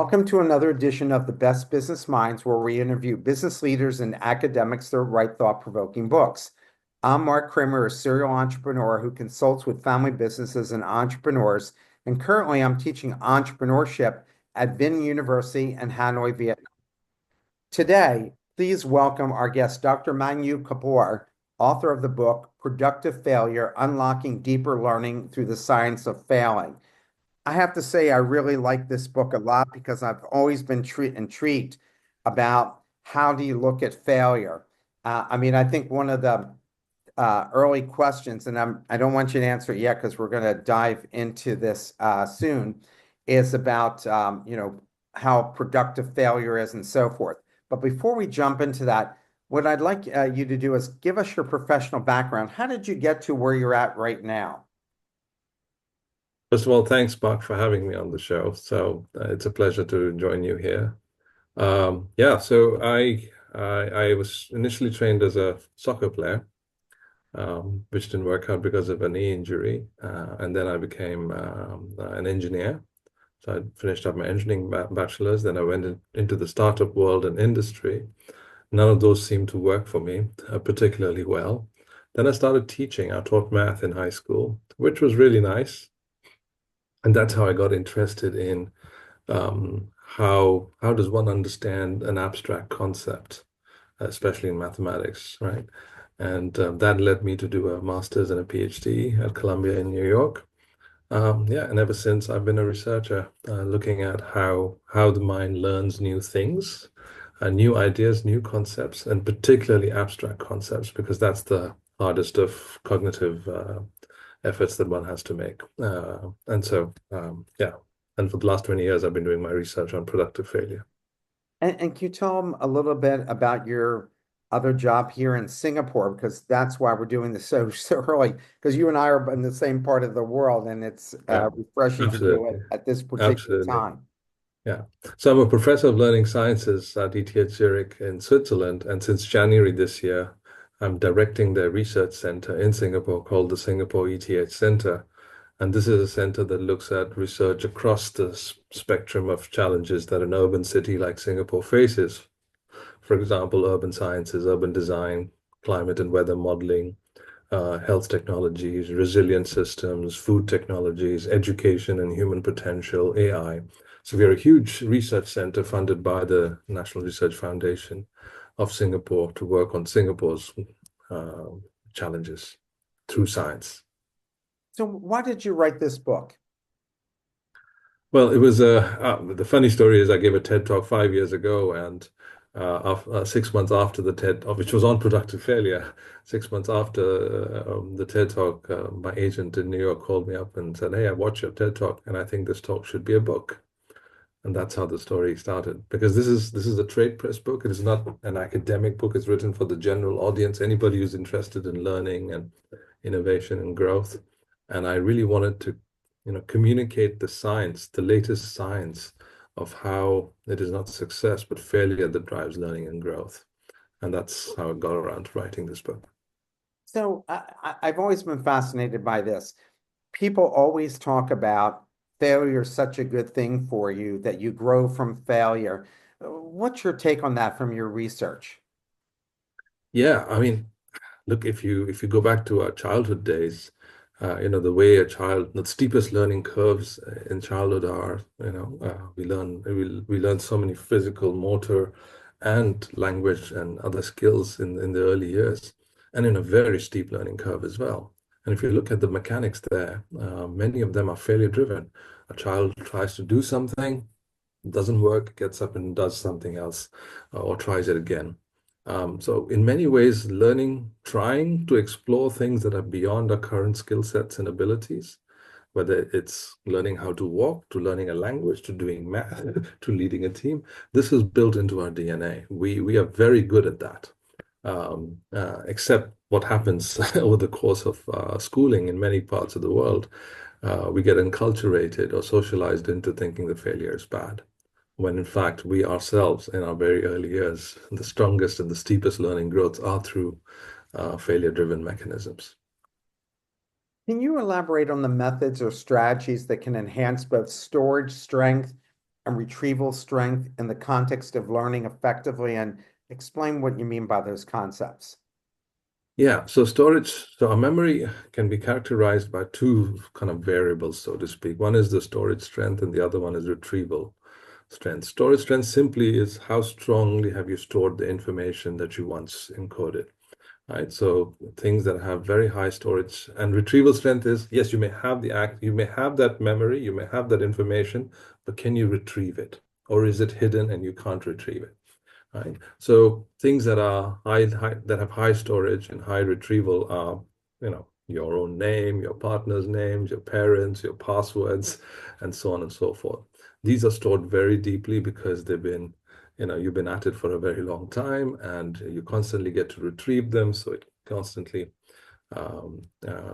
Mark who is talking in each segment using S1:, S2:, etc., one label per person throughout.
S1: Welcome to another edition of the Best Business Minds, where we interview business leaders and academics that write thought-provoking books. I'm Marc Kramer, a serial entrepreneur who consults with family businesses and entrepreneurs, and currently I'm teaching entrepreneurship at Vinh University in Hanoi, Vietnam. Today, please welcome our guest, Dr. Manu Kapur, author of the book Productive Failure: Unlocking Deeper Learning Through the Science of Failing. I have to say, I really like this book a lot because I've always been intrigued about how do you look at failure. I think one of the early questions, and I don't want you to answer it yet because we're going to dive into this soon, is about how productive failure is and so forth. But before we jump into that, what I'd like you to do is give us your professional background. How did you get to where you're at right now?
S2: First of all, thanks, Mark, for having me on the show. It's a pleasure to join you here. Yeah, so I was initially trained as a soccer player, which didn't work out because of a knee injury, and then I became an engineer. So I finished up my engineering bachelor's. Then I went into the startup world and industry. None of those seemed to work for me particularly well. Then I started teaching. I taught math in high school, which was really nice. And that's how I got interested in how does one understand an abstract concept, especially in mathematics, right? And that led me to do a master's and a PhD at Columbia in New York. Yeah, and ever since I've been a researcher looking at how the mind learns new things, new ideas, new concepts, and particularly abstract concepts, because that's the hardest of cognitive efforts that one has to make. Yeah. And for the last 20 years, I've been doing my research on productive failure.
S1: And can you tell them a little bit about your other job here in Singapore? Because that's why we're doing this so early, because you and I are in the same part of the world, and it's
S2: Yeah,
S1: refreshing to do it
S2: absolutely.
S1: at this particular
S2: Absolutely.
S1: time.
S2: Yeah. So I'm a professor of learning sciences at ETH Zurich in Switzerland. And since January this year, I'm directing their research center in Singapore called the Singapore ETH Center. And this is a center that looks at research across the spectrum of challenges that an urban city like Singapore faces. For example, urban sciences, urban design, climate and weather modeling, health technologies, resilient systems, food technologies, education and human potential, AI. So we are a huge research center funded by the National Research Foundation of Singapore to work on Singapore's uh, challenges through science.
S1: So why did you write this book?
S2: Well, it was the funny story is I gave a TED talk 5 years ago, and 6 months after the TED, which was on productive failure, 6 months after the TED talk, my agent in New York called me up and said, "Hey, I watched your TED talk, and I think this talk should be a book." And that's how the story started. Because this is a trade press book. It is not an academic book. It's written for the general audience, anybody who's interested in learning and innovation and growth. And I really wanted to, communicate the science, the latest science of how it is not success, but failure that drives learning and growth. And that's how I got around to writing this book.
S1: So I've always been fascinated by this. People always talk about failure is such a good thing for you, that you grow from failure. What's your take on that from your research?
S2: Yeah, I mean, look, if you go back to our childhood days, the way the steepest learning curves in childhood are, we learn so many physical, motor, and language and other skills in the early years, and in a very steep learning curve as well. And if you look at the mechanics there, many of them are failure driven. A child tries to do something, doesn't work, gets up and does something else, or tries it again. So in many ways, trying to explore things that are beyond our current skill sets and abilities, whether it's learning how to walk, to learning a language, to doing math, to leading a team, this is built into our DNA. We are very good at that. Except what happens over the course of schooling in many parts of the world, we get enculturated or socialized into thinking that failure is bad, when in fact we ourselves in our very early years, the strongest and the steepest learning growths are through failure-driven mechanisms.
S1: Can you elaborate on the methods or strategies that can enhance both storage strength and retrieval strength in the context of learning effectively, and explain what you mean by those concepts.
S2: Yeah, so storage, so our memory can be characterized by two kind of variables, so to speak. One is the storage strength, and the other one is retrieval strength. Storage strength simply is how strongly have you stored the information that you once encoded, right? So things that have very high storage and retrieval strength is, yes, you may have you may have that memory, you may have that information, but can you retrieve it? Or is it hidden and you can't retrieve it? Right? So things that are that have high storage and high retrieval are, your own name, your partner's names, your parents, your passwords, and so on and so forth. These are stored very deeply because you've been at it for a very long time, and you constantly get to retrieve them. So it constantly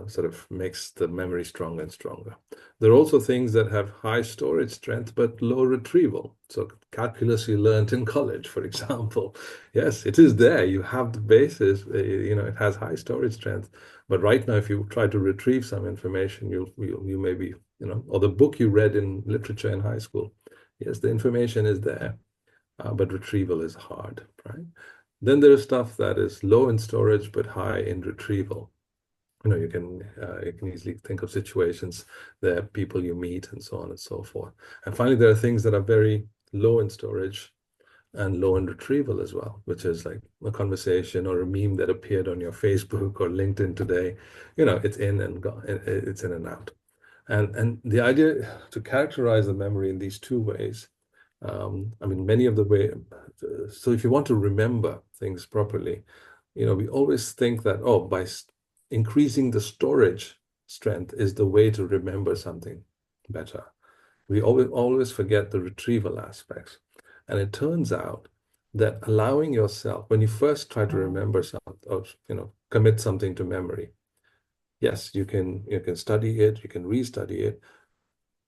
S2: sort of makes the memory stronger and stronger. There are also things that have high storage strength but low retrieval. So calculus you learned in college, for example. Yes, it is there. You have the basis. It has high storage strength. But right now, if you try to retrieve some information, you may be, or the book you read in literature in high school. Yes, the information is there, but retrieval is hard, right? Then there's stuff that is low in storage but high in retrieval. You can easily think of situations there, people you meet, and so on and so forth. And finally, there are things that are very low in storage and low in retrieval as well, which is like a conversation or a meme that appeared on your Facebook or LinkedIn today. It's in and gone, it's in and out. And the idea to characterize the memory in these two ways, many of the way. So if you want to remember things properly, we always think that, oh, by increasing the storage strength is the way to remember something better. We always forget the retrieval aspects. And it turns out that allowing yourself, when you first try to remember something or commit something to memory, yes, you can study it, you can restudy it.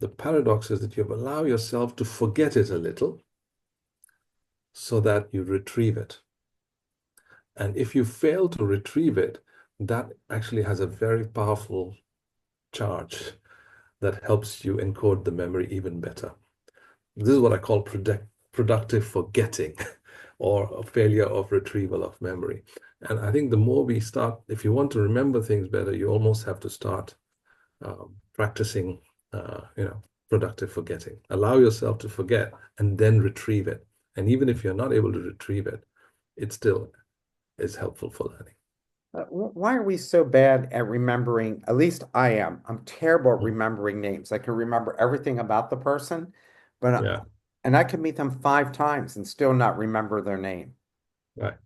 S2: The paradox is that you allow yourself to forget it a little so that you retrieve it. And if you fail to retrieve it, that actually has a very powerful charge that helps you encode the memory even better. This is what I call productive forgetting or a failure of retrieval of memory. And I think the more we start, if you want to remember things better, you almost have to start practicing, productive forgetting. Allow yourself to forget and then retrieve it. And even if you're not able to retrieve it, it still is helpful for learning.
S1: Why are we so bad at remembering? At least I am. I'm terrible at
S2: Mm.
S1: remembering names. I can remember everything about the person, but
S2: Yeah,
S1: and I can meet them 5 times and still not remember their name.
S2: right.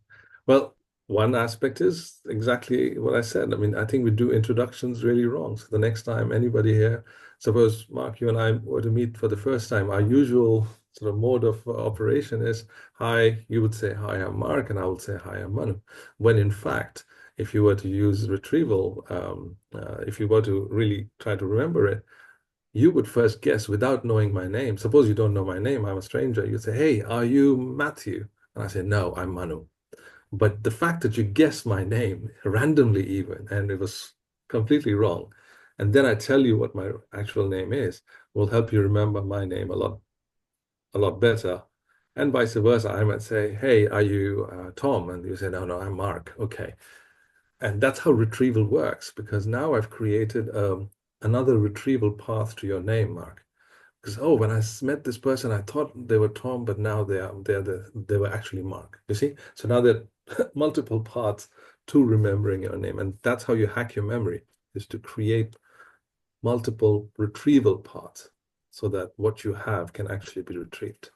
S2: Well, one aspect is exactly what I said. I think we do introductions really wrong. So the next time anybody here, suppose Mark, you and I were to meet for the first time, our usual sort of mode of operation is, hi, you would say, hi, I'm Mark, and I would say, hi, I'm Manu. When in fact, if you were to use retrieval, if you were to really try to remember it, you would first guess without knowing my name. Suppose you don't know my name, I'm a stranger. You'd say, hey, are you Matthew? And I say, no, I'm Manu. But the fact that you guessed my name randomly even, and it was completely wrong, and then I tell you what my actual name is, will help you remember my name a lot better. And vice versa. I might say, hey, are you Tom? And you say, no, no, I'm Mark. Okay. And that's how retrieval works, because now I've created another retrieval path to your name, Mark. Because, oh, when I met this person, I thought they were Tom, but now they were actually Mark. You see? So now there are multiple paths to remembering your name. And that's how you hack your memory, is to create multiple retrieval paths so that what you have can actually be retrieved.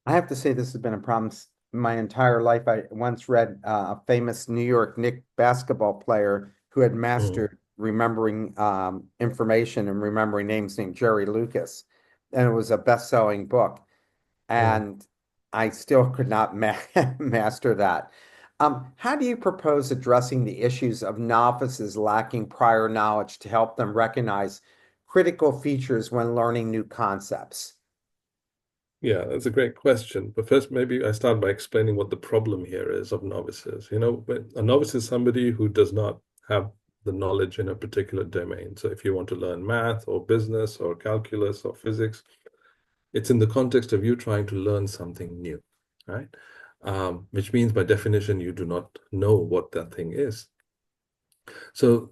S1: I have to say this has been a problem my entire life. I once read a famous New York Knicks basketball player who had
S2: Mm,
S1: mastered remembering information and remembering names named Jerry Lucas. And it was a best-selling book.
S2: mm.
S1: And I still could not ma master that. How do you propose addressing the issues of novices lacking prior knowledge to help them recognize critical features when learning new concepts?
S2: Yeah, that's a great question. But first, maybe I start by explaining what the problem here is of novices. A novice is somebody who does not have the knowledge in a particular domain. So if you want to learn math or business or calculus or physics, It's in the context of you trying to learn something new, right? Which means by definition, you do not know what that thing is. So,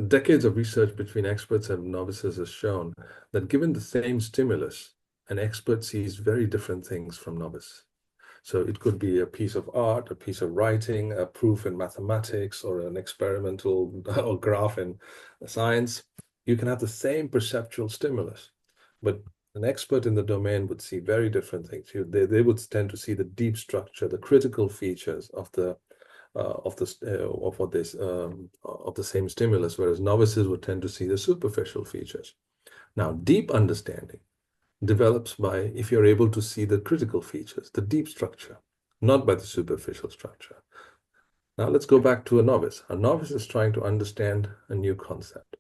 S2: decades of research between experts and novices has shown that given the same stimulus, an expert sees very different things from novice. So it could be a piece of art, a piece of writing, a proof in mathematics, or an experimental or graph in science. You can have the same perceptual stimulus, but an expert in the domain would see very different things. They would tend to see the deep structure, the critical features of what this of the same stimulus, whereas novices would tend to see the superficial features. Now, deep understanding develops by if you're able to see the critical features, the deep structure, not by the superficial structure. Now let's go back to a novice. A novice is trying to understand a new concept.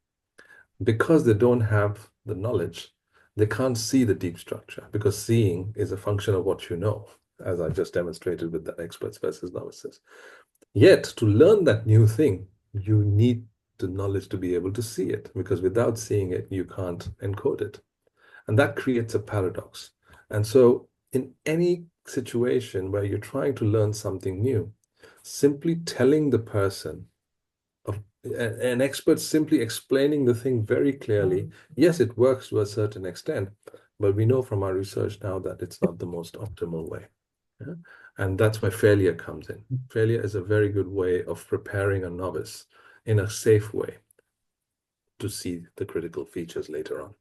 S2: Because they don't have the knowledge, they can't see the deep structure because seeing is a function of what you know, as I just demonstrated with the experts versus novices. Yet, to learn that new thing, you need the knowledge to be able to see it because without seeing it, you can't encode it. And that creates a paradox. And so, in any situation where you're trying to learn something new, simply telling the person, of, an expert simply explaining the thing very clearly, yes, it works to a certain extent, but we know from our research now that it's not the most optimal way. Yeah? And that's where failure comes in. Failure is a very good way of preparing a novice in a safe way to see the critical features later on.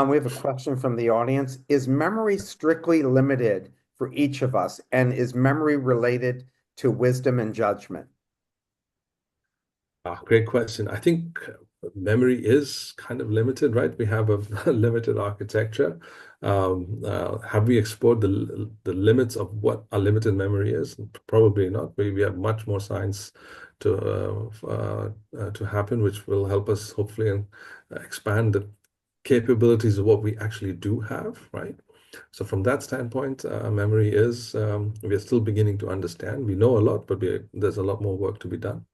S1: We have a question from the audience. Is memory strictly limited for each of us? And is memory related to wisdom and judgment?
S2: Great question. I think memory is kind of limited, right? We have a limited architecture. Have we explored the limits of what a limited memory is? Probably not. We have much more science to happen, which will help us hopefully expand the capabilities of what we actually do have, right? So from that standpoint, memory is we are still beginning to understand. We know a lot, but there's a lot more work to be done.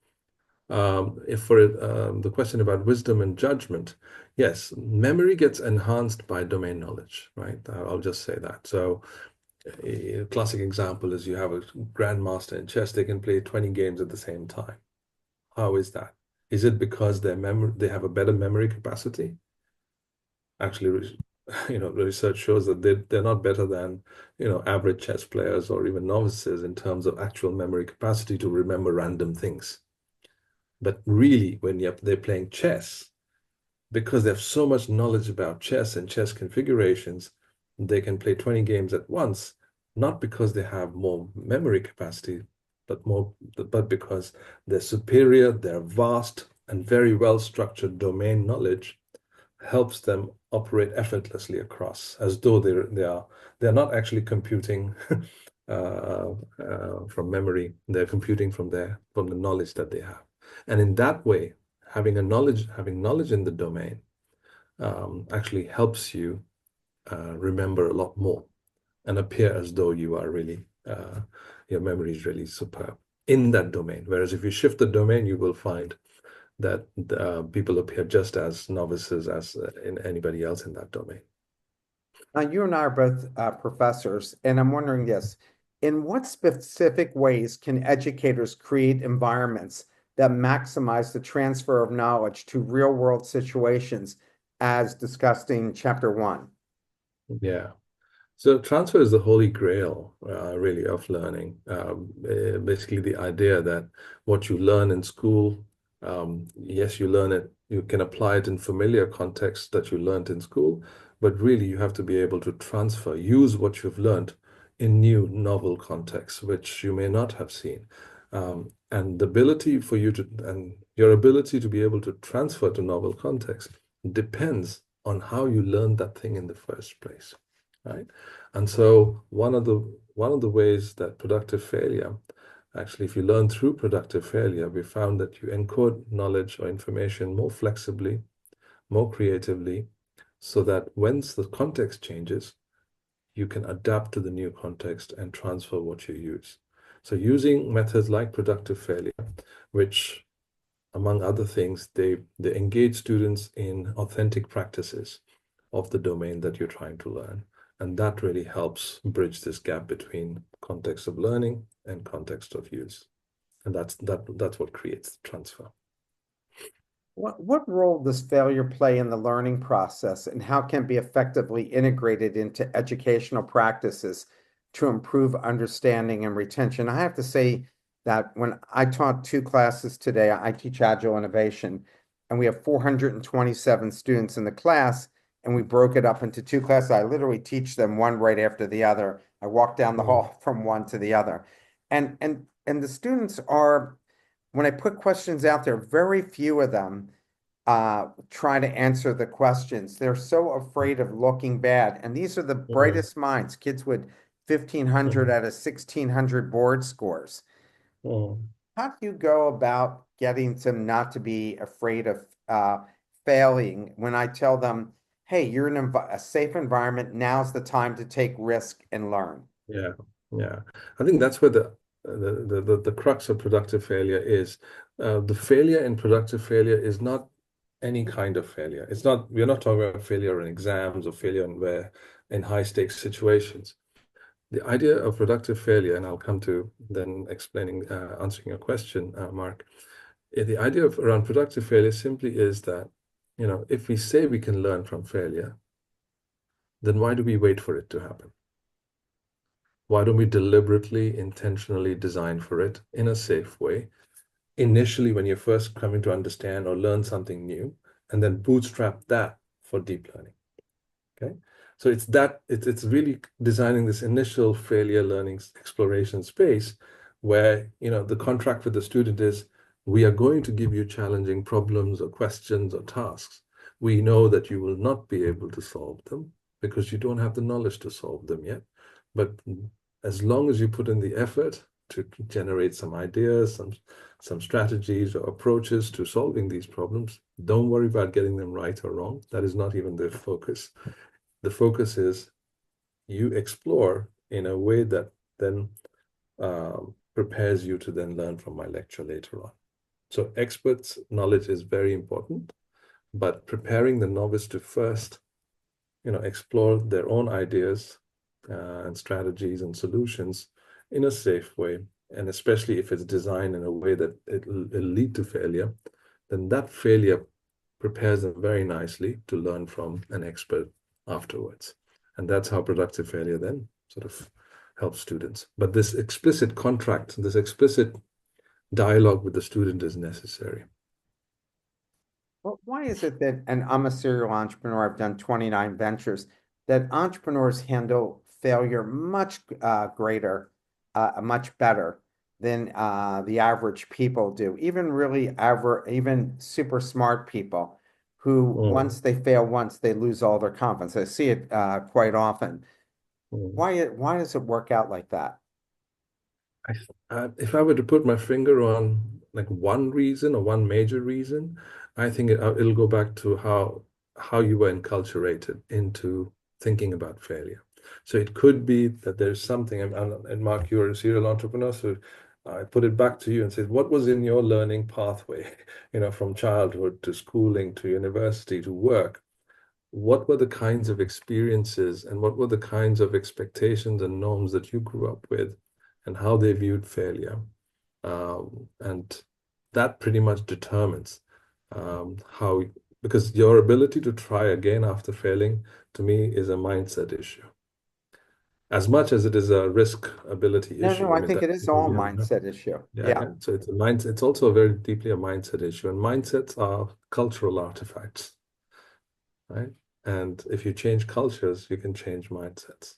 S2: If for the question about wisdom and judgment, yes, memory gets enhanced by domain knowledge, right? I'll just say that. So a classic example is you have a grandmaster in chess, they can play 20 games at the same time. How is that? Is it because they have a better memory capacity? Actually, the research shows that they're not better than, average chess players or even novices in terms of actual memory capacity to remember random things. But really, when they're playing chess, because they have so much knowledge about chess and chess configurations, they can play 20 games at once, not because they have more memory capacity, but because they're superior, they're vast and very well structured domain knowledge helps them operate effortlessly across, as though they're not actually computing from memory. They're computing from the knowledge that they have. And in that way, having knowledge in the domain actually helps you remember a lot more and appear as though you are really your memory is really superb in that domain. Whereas if you shift the domain, you will find that people appear just as novices as in anybody else in that domain.
S1: Now, you and I are both professors, and I'm wondering this, in what specific ways can educators create environments that maximize the transfer of knowledge to real-world situations as discussed in chapter 1?
S2: Yeah. So transfer is the holy grail, really, of learning. Basically, the idea that what you learn in school, yes, you learn it, you can apply it in familiar contexts that you learned in school, but really you have to be able to use what you've learned in new, novel contexts, which you may not have seen. And your ability to be able to transfer to novel contexts depends on how you learned that thing in the first place, right? And so one of the ways that productive failure, actually, if you learn through productive failure, we found that you encode knowledge or information more flexibly, more creatively, so that once the context changes, you can adapt to the new context and transfer what you use. So using methods like productive failure, which among other things, they engage students in authentic practices of the domain that you're trying to learn. And that really helps bridge this gap between context of learning and context of use. And that's what creates the transfer.
S1: What role does failure play in the learning process, and how can it be effectively integrated into educational practices to improve understanding and retention? I have to say that when I taught two classes today, I teach Agile Innovation, and we have 427 students in the class, and we broke it up into two classes. I literally teach them one right after the other. I walk down the
S2: Mm,
S1: hall from one to the other. And the students are, when I put questions out there, very few of them try to answer the questions. They're so afraid of looking bad. And these are the
S2: mm,
S1: brightest minds, kids with 1,500
S2: mm,
S1: out of 1,600 board scores.
S2: mm.
S1: How do you go about getting them not to be afraid of failing when I tell them, hey, you're in a safe environment, now's the time to take risk and learn?
S2: Yeah, yeah. I think that's where the crux of productive failure is. The failure in productive failure is not any kind of failure. It's not, we're not talking about failure in exams or failure in high stakes situations. The idea of productive failure, and I'll come to then explaining, answering your question, Mark. The idea of around productive failure simply is that, if we say we can learn from failure, then why do we wait for it to happen? Why don't we deliberately, intentionally design for it in a safe way? Initially, when you're first coming to understand or learn something new, and then bootstrap that for deep learning. Okay. So it's really designing this initial failure learning exploration space where, the contract with the student is we are going to give you challenging problems or questions or tasks. We know that you will not be able to solve them because you don't have the knowledge to solve them yet. But as long as you put in the effort to generate some ideas, some strategies or approaches to solving these problems, don't worry about getting them right or wrong. That is not even the focus. The focus is you explore in a way that then prepares you to then learn from my lecture later on. So experts' knowledge is very important, but preparing the novice to first, explore their own ideas and strategies and solutions in a safe way, and especially if it's designed in a way that it'll lead to failure, then that failure prepares them very nicely to learn from an expert afterwards. And that's how productive failure then sort of helps students. But this explicit contract, this explicit dialogue with the student is necessary.
S1: Well, why is it that, and I'm a serial entrepreneur, I've done 29 ventures, that entrepreneurs handle failure much greater, much better than the average people do. Even really average, even super smart people who,
S2: Mm,
S1: once they fail once, they lose all their confidence. I see it quite often.
S2: mm.
S1: Why does it work out like that?
S2: If I were to put my finger on like one reason or one major reason, I think it'll go back to how you were enculturated into thinking about failure. So it could be that there's something, and Mark, you're a serial entrepreneur, so I put it back to you and said, what was in your learning pathway, from childhood to schooling to university to work? What were the kinds of experiences and what were the kinds of expectations and norms that you grew up with and how they viewed failure? And that pretty much determines how, because your ability to try again after failing, to me, is a mindset issue. As much as it is a risk ability
S1: No, no,
S2: issue. I
S1: I
S2: mean,
S1: think
S2: that
S1: it is all
S2: we all know.
S1: mindset issue.
S2: Yeah,
S1: Yeah.
S2: yeah. So it's a mind, it's also a very deeply a mindset issue. And mindsets are cultural artifacts, right? And if you change cultures, you can change mindsets.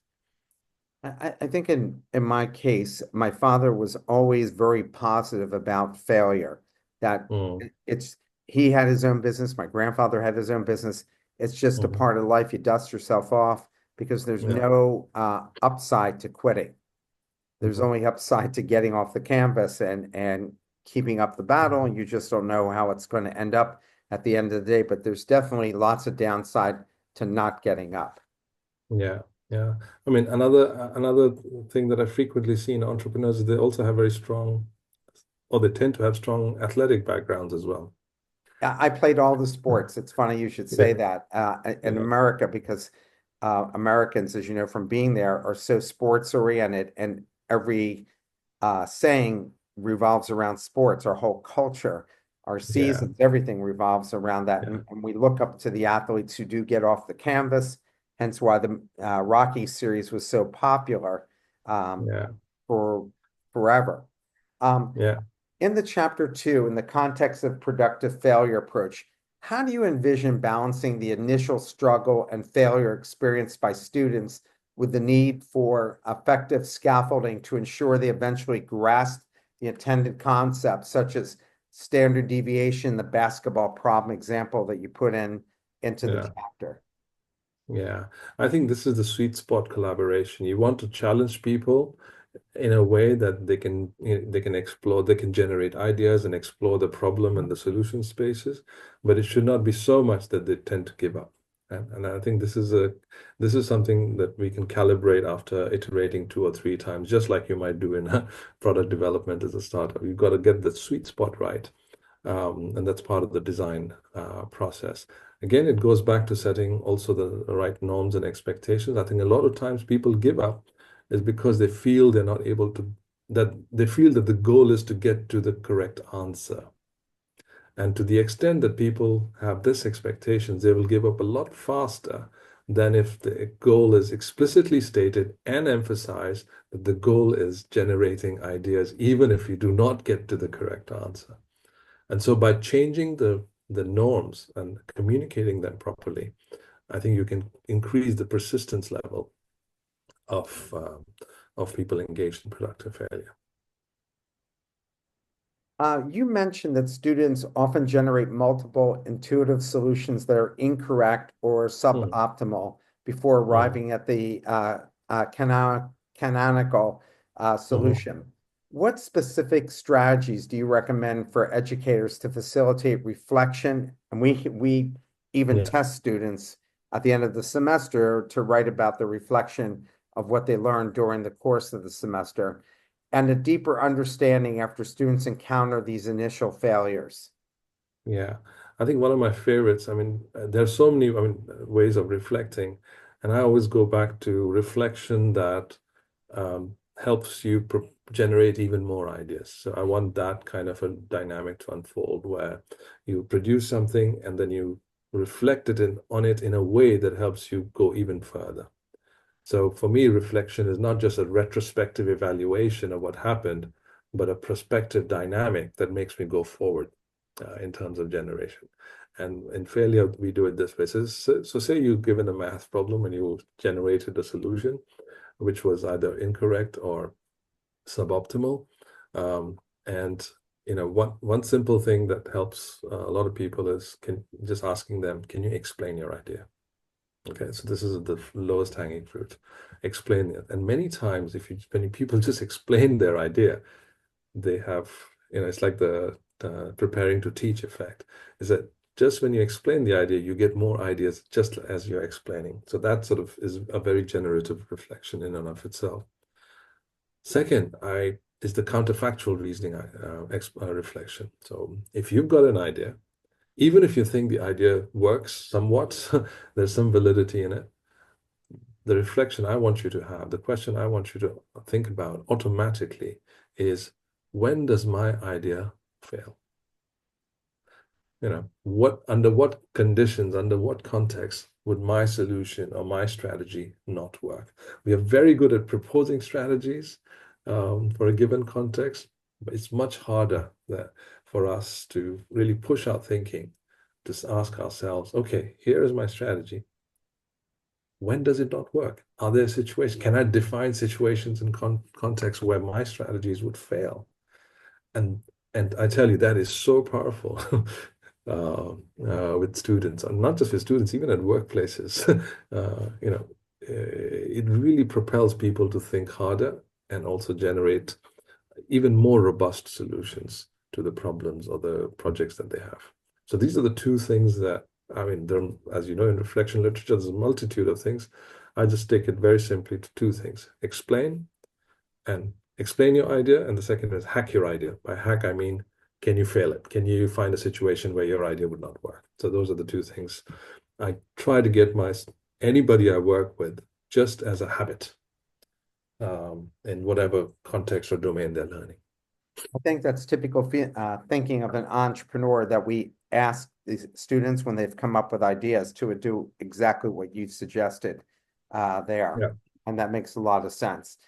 S1: I think in my case, my father was always very positive about failure. That
S2: Mm,
S1: it's he had his own business, my grandfather had his own business. It's just a
S2: mhm.
S1: part of life. You dust yourself off because there's
S2: Yeah.
S1: no upside to quitting. There's
S2: Mhm.
S1: only upside to getting off the canvas and keeping up the battle, and you just don't know how it's going to end up at the end of the day. But there's definitely lots of downside to not getting up.
S2: Yeah. Yeah. I mean, another thing that I frequently see in entrepreneurs is they also have very strong, or they tend to have strong athletic backgrounds as well.
S1: I played all the sports. It's funny you should say
S2: Yeah,
S1: that in
S2: yeah,
S1: America because Americans, as you know from being there, are so sports oriented, and every saying revolves around sports. Our whole culture, our
S2: yeah,
S1: seasons, everything revolves around that.
S2: yeah,
S1: And we look up to the athletes who do get off the canvas, hence why the Rocky series was so popular um,
S2: yeah,
S1: for forever. Um,
S2: yeah,
S1: in the chapter two, in the context of productive failure approach, how do you envision balancing the initial struggle and failure experienced by students with the need for effective scaffolding to ensure they eventually grasp the intended concepts, such as standard deviation, the basketball problem example that you put into the
S2: yeah.
S1: chapter?
S2: Yeah, I think this is the sweet spot collaboration. You want to challenge people in a way that they can explore, they can generate ideas and explore the problem and the solution spaces, but it should not be so much that they tend to give up. And I think this is something that we can calibrate after iterating two or three times, just like you might do in product development as a startup. You've got to get the sweet spot right. And that's part of the design process. Again, it goes back to setting also the right norms and expectations. I think a lot of times people give up is because they feel they're not able to, that they feel that the goal is to get to the correct answer. And to the extent that people have this expectations, they will give up a lot faster than if the goal is explicitly stated and emphasized that the goal is generating ideas, even if you do not get to the correct answer. And so by changing the norms and communicating them properly, I think you can increase the persistence level of people engaged in productive failure.
S1: You mentioned that students often generate multiple intuitive solutions that are incorrect or
S2: Mm,
S1: suboptimal before
S2: mm,
S1: arriving at the canonical
S2: mhm.
S1: solution. What specific strategies do you recommend for educators to facilitate reflection? And we even
S2: Yeah,
S1: test students at the end of the semester to write about the reflection of what they learned during the course of the semester and a deeper understanding after students encounter these initial failures.
S2: yeah. I think one of my favorites, I mean, there's so many, ways of reflecting, and I always go back to reflection that helps you generate even more ideas. So I want that kind of a dynamic to unfold where you produce something and then you reflect on it in a way that helps you go even further. So for me, reflection is not just a retrospective evaluation of what happened, but a prospective dynamic that makes me go forward in terms of generation. And in failure, we do it this way. So say you've given a math problem and you generated a solution, which was either incorrect or suboptimal. And one simple thing that helps a lot of people is can just asking them, can you explain your idea? Okay, so this is the lowest hanging fruit. Explain it. And many times, when people just explain their idea, they have, it's like the preparing to teach effect, is that just when you explain the idea, you get more ideas just as you're explaining. So that sort of is a very generative reflection in and of itself. Second, I is the counterfactual reasoning reflection. So if you've got an idea, even if you think the idea works somewhat, there's some validity in it. The reflection I want you to have, the question I want you to think about automatically is, when does my idea fail? Under what conditions, under what context would my solution or my strategy not work? We are very good at proposing strategies for a given context, but it's much harder for us to really push our thinking to ask ourselves, okay, here is my strategy. When does it not work? Are there situations? Can I define situations and contexts where my strategies would fail? And and I tell you, that is so powerful with students, and not just with students, even at workplaces. It really propels people to think harder and also generate even more robust solutions to the problems or the projects that they have. So these are the two things that, I mean, there, as you know, in reflection literature, there's a multitude of things. I just take it very simply to two things: explain and explain your idea. And the second is hack your idea. By hack, I mean can you fail it? Can you find a situation where your idea would not work? So those are the two things I try to get anybody I work with just as a habit in whatever context or domain they're learning.
S1: I think that's typical thinking of an entrepreneur, that we ask the students when they've come up with ideas to do exactly what you suggested there.
S2: Yeah,
S1: And that makes a lot of sense.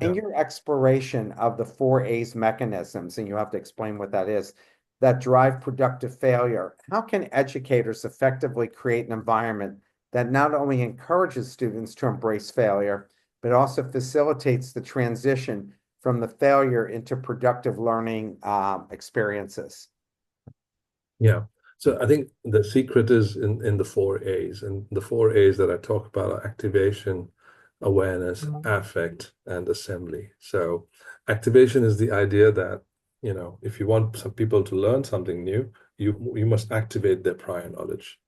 S1: In
S2: yeah.
S1: your exploration of the 4A's mechanisms, and you have to explain what that is, that drive productive failure, how can educators effectively create an environment that not only encourages students to embrace failure, but also facilitates the transition from the failure into productive learning experiences?
S2: Yeah. So I think the secret is in the 4 A's. And the 4 A's that I talk about are activation, awareness, affect, and assembly. So activation is the idea that, if you want some people to learn something new, you must activate their prior knowledge,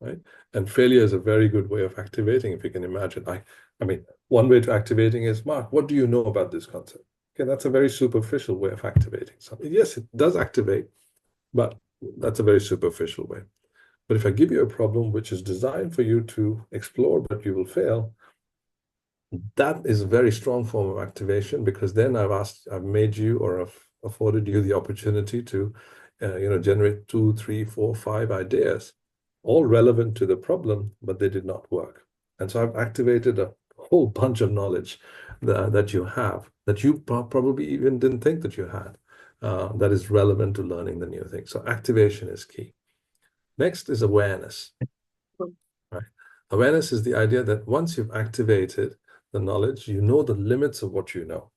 S2: right? And failure is a very good way of activating, if you can imagine. I mean, one way to activating is, Mark, what do you know about this concept? Okay, that's a very superficial way of activating something. Yes, it does activate, but that's a very superficial way. But if I give you a problem which is designed for you to explore, but you will fail, that is a very strong form of activation, because then I've made you, or I've afforded you the opportunity to, generate 2, 3, 4, 5 ideas, all relevant to the problem, but they did not work. And so I've activated a whole bunch of knowledge that you have, that you probably even didn't think that you had, that is relevant to learning the new thing. So activation is key. Next is awareness, right? Awareness is the idea that once you've activated the knowledge, you know the limits of what you know,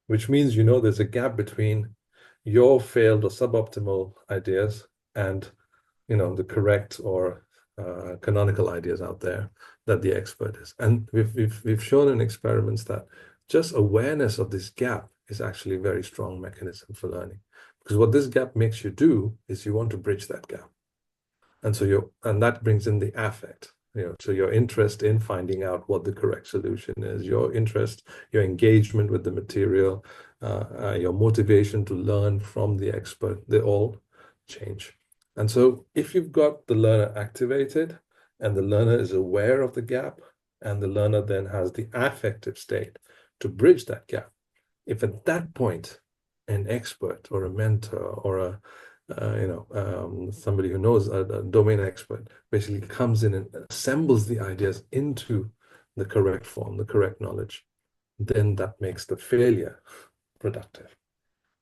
S2: which means there's a gap between your failed or suboptimal ideas and the correct or canonical ideas out there that the expert is. And we've shown in experiments that just awareness of this gap is actually a very strong mechanism for learning. Because what this gap makes you do is you want to bridge that gap. And that brings in the affect, so your interest in finding out what the correct solution is, your interest, your engagement with the material, your motivation to learn from the expert, they all change. And so if you've got the learner activated and the learner is aware of the gap, and the learner then has the affective state to bridge that gap, if at that point an expert or a mentor or somebody who knows, a domain expert, basically comes in and assembles the ideas into the correct form, the correct knowledge, then that makes the failure productive.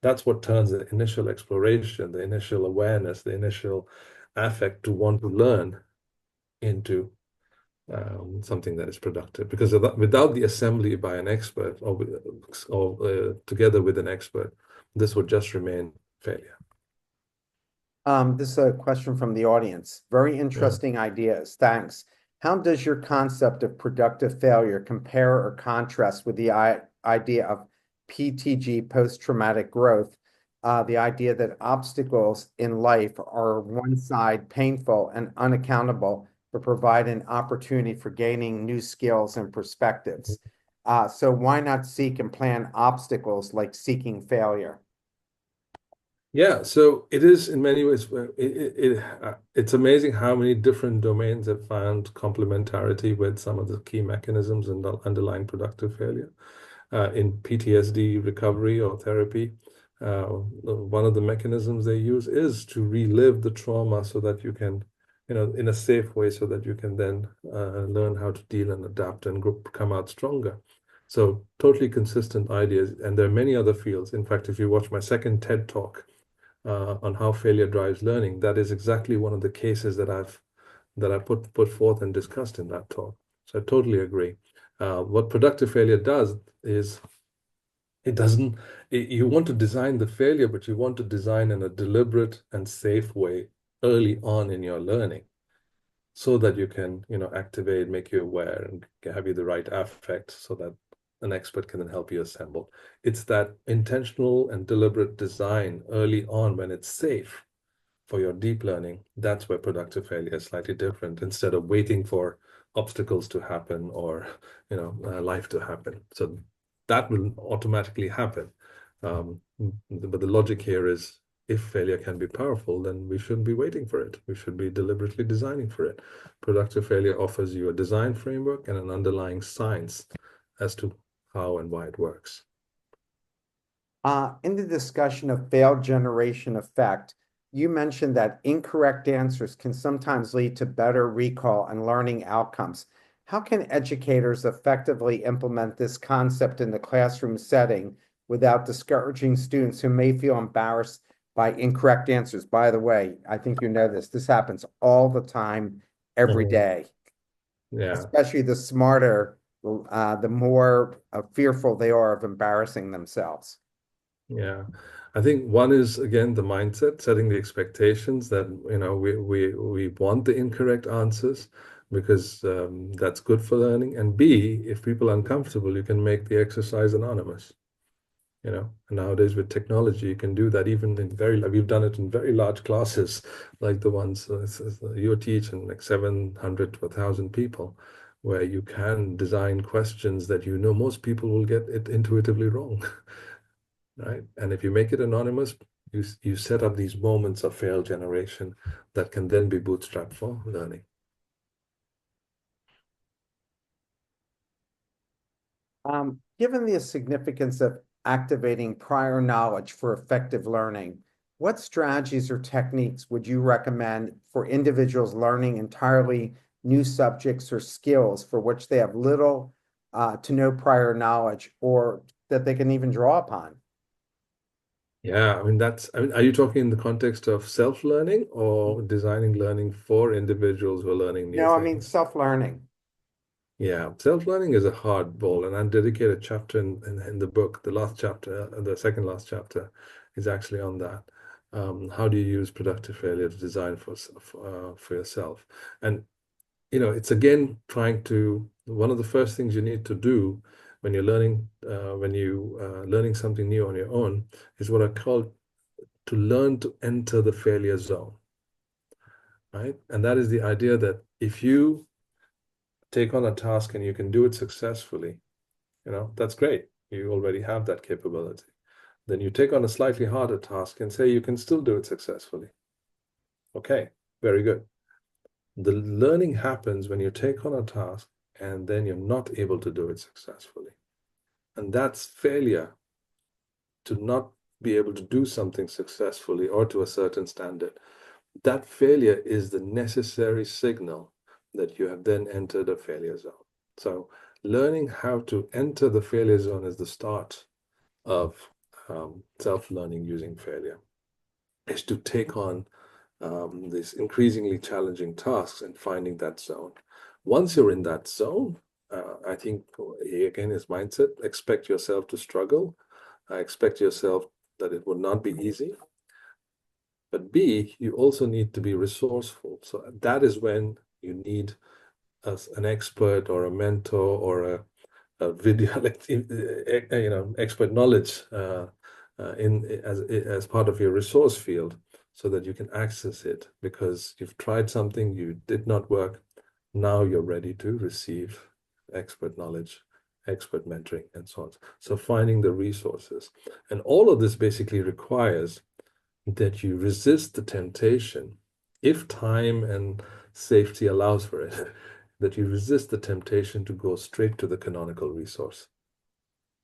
S2: That's what turns the initial exploration, the initial awareness, the initial affect to want to learn into something that is productive. Because without the assembly by an expert, or together with an expert, this would just remain failure.
S1: This is a question from the audience. Very
S2: Yeah.
S1: interesting ideas. Thanks. How does your concept of productive failure compare or contrast with the idea of PTG, post-traumatic growth? The idea that obstacles in life are one side painful and unaccountable, but provide an opportunity for gaining new skills and perspectives. So why not seek and plan obstacles like seeking failure?
S2: Yeah, so it is in many ways. It's amazing how many different domains have found complementarity with some of the key mechanisms and the underlying productive failure. In PTSD recovery or therapy, one of the mechanisms they use is to relive the trauma so that you can, in a safe way, so that you can then learn how to deal and adapt and come out stronger. So totally consistent ideas. And there are many other fields. In fact, if you watch my second TED Talk on how failure drives learning, that is exactly one of the cases that I put forth and discussed in that talk. So I totally agree. What productive failure does is you want to design the failure, but you want to design in a deliberate and safe way early on in your learning, so that you can, activate, make you aware, and have you the right affect so that an expert can then help you assemble. It's that intentional and deliberate design early on when it's safe for your deep learning. That's where productive failure is slightly different, instead of waiting for obstacles to happen or, life to happen. So that will automatically happen. But the logic here is if failure can be powerful, then we shouldn't be waiting for it. We should be deliberately designing for it. Productive failure offers you a design framework and an underlying science as to how and why it works.
S1: In the discussion of failed generation effect, you mentioned that incorrect answers can sometimes lead to better recall and learning outcomes. How can educators effectively implement this concept in the classroom setting without discouraging students who may feel embarrassed by incorrect answers? By the way, I think you know this. This happens all the time, every
S2: Mhm.
S1: day,
S2: Yeah,
S1: especially the smarter, the more fearful they are of embarrassing themselves.
S2: yeah. I think one is again the mindset, setting the expectations that we want the incorrect answers because that's good for learning. And B, if people are uncomfortable, you can make the exercise anonymous. And nowadays with technology, you can do that even in we've done it in very large classes, like the ones you're teaching, like 700 to 1,000 people, where you can design questions that most people will get it intuitively wrong, right? And if you make it anonymous, you set up these moments of fail generation that can then be bootstrapped for learning.
S1: Given the significance of activating prior knowledge for effective learning, what strategies or techniques would you recommend for individuals learning entirely new subjects or skills for which they have little to no prior knowledge or that they can even draw upon?
S2: Yeah, are you talking in the context of self-learning or designing learning for individuals who are learning new
S1: No, I mean
S2: things?
S1: self-learning.
S2: Yeah, self-learning is a hard ball, and I dedicate a chapter in the book. The last chapter, the second last chapter, is actually on that. How do you use productive failure to design for yourself? And it's again trying to. One of the first things you need to do when you're learning, learning something new on your own, is what I call to learn to enter the failure zone, right? And that is the idea that if you take on a task and you can do it successfully, that's great. You already have that capability. Then you take on a slightly harder task and say you can still do it successfully. Okay, very good. The learning happens when you take on a task and then you're not able to do it successfully. And that's failure, to not be able to do something successfully or to a certain standard. That failure is the necessary signal that you have then entered a failure zone. So learning how to enter the failure zone is the start of self-learning using failure, is to take on these increasingly challenging tasks and finding that zone. Once you're in that zone, I think, again, is mindset. Expect yourself to struggle. Expect yourself that it would not be easy. But B, you also need to be resourceful. So that is when you need an expert or a mentor or a video, like, expert knowledge in as part of your resource field, so that you can access it because you've tried something, you did not work. Now you're ready to receive expert knowledge, expert mentoring, and so on. So finding the resources, and all of this basically requires that you resist the temptation, if time and safety allows for it, that you resist the temptation to go straight to the canonical resource,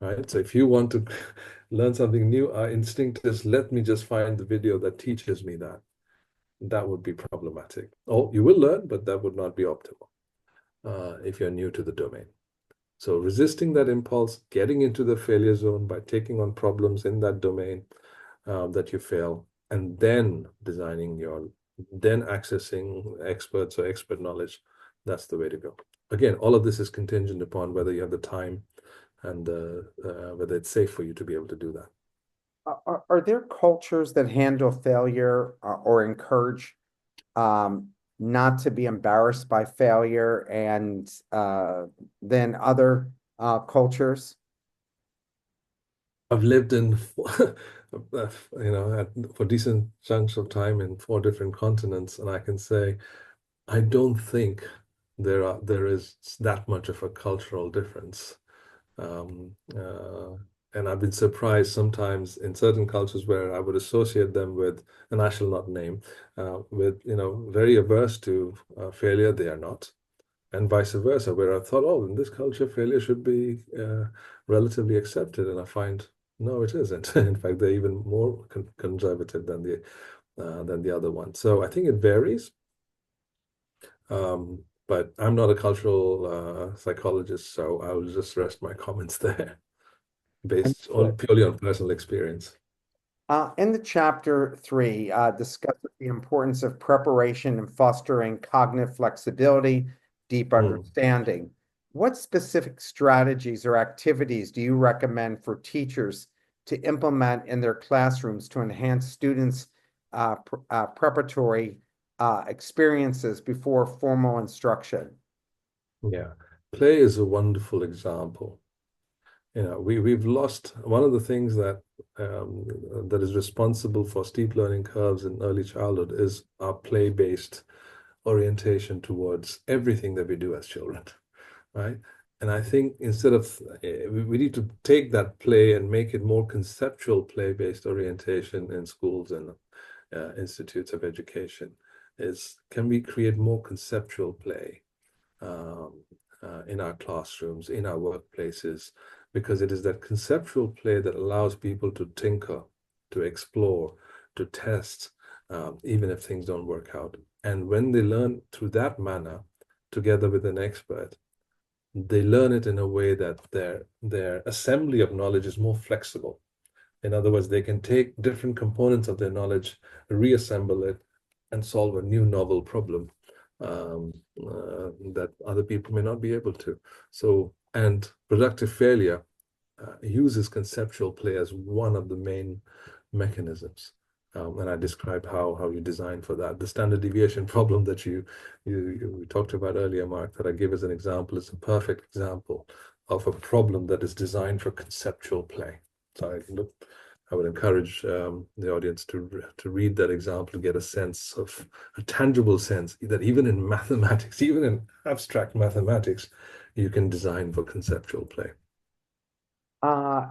S2: right? So if you want to learn something new, our instinct is, let me just find the video that teaches me that. That would be problematic. Oh, you will learn, but that would not be optimal if you're new to the domain. So resisting that impulse, getting into the failure zone by taking on problems in that domain that you fail, and then then accessing experts or expert knowledge. That's the way to go. Again, all of this is contingent upon whether you have the time and whether it's safe for you to be able to do that.
S1: Are there cultures that handle failure or encourage not to be embarrassed by failure and than other cultures?
S2: I've lived in, for decent chunks of time in 4 different continents, and I can say I don't think there is that much of a cultural difference. Um, uh, And I've been surprised sometimes in certain cultures where I would associate them with, and I shall not name, with, very averse to failure, they are not. And vice versa, where I thought, oh, in this culture, failure should be relatively accepted. And I find, no, it isn't. In fact, they're even more conservative than the other one. So I think it varies. But I'm not a cultural psychologist, so I will just rest my comments there, based on
S1: Understood.
S2: purely on personal experience.
S1: In the chapter 3, discusses the importance of preparation and fostering cognitive flexibility, deep
S2: Mm.
S1: understanding. What specific strategies or activities do you recommend for teachers to implement in their classrooms to enhance students' preparatory experiences before formal instruction?
S2: Yeah, play is a wonderful example. We've lost one of the things that is responsible for steep learning curves in early childhood is our play-based orientation towards everything that we do as children, right? And I think instead of we need to take that play and make it more conceptual play-based orientation in schools and institutes of education. Is can we create more conceptual play? um, in our classrooms, in our workplaces, because it is that conceptual play that allows people to tinker, to explore, to test, even if things don't work out. And when they learn through that manner, together with an expert, they learn it in a way that their assembly of knowledge is more flexible. In other words, they can take different components of their knowledge, reassemble it, and solve a new novel problem that other people may not be able to. So, and productive failure uses conceptual play as one of the main mechanisms. And I described how you design for that. The standard deviation problem that you talked about earlier, Mark, that I give as an example is a perfect example of a problem that is designed for conceptual play. So I would encourage the audience to read that example to get a sense of a tangible sense that even in mathematics, even in abstract mathematics, you can design for conceptual play.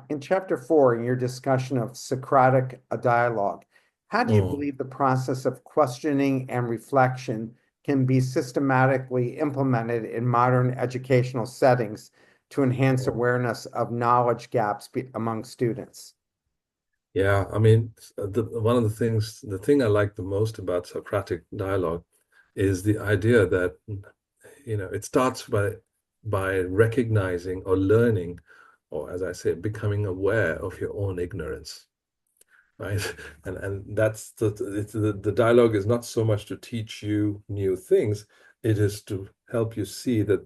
S1: In chapter 4, in your discussion of Socratic dialogue, how do you
S2: Mm.
S1: believe the process of questioning and reflection can be systematically implemented in modern educational settings to enhance awareness of knowledge gaps among students?
S2: Yeah, I mean, one of the thing I like the most about Socratic dialogue is the idea that, it starts by recognizing or learning, or as I say, becoming aware of your own ignorance, right? And that's the dialogue is not so much to teach you new things, it is to help you see that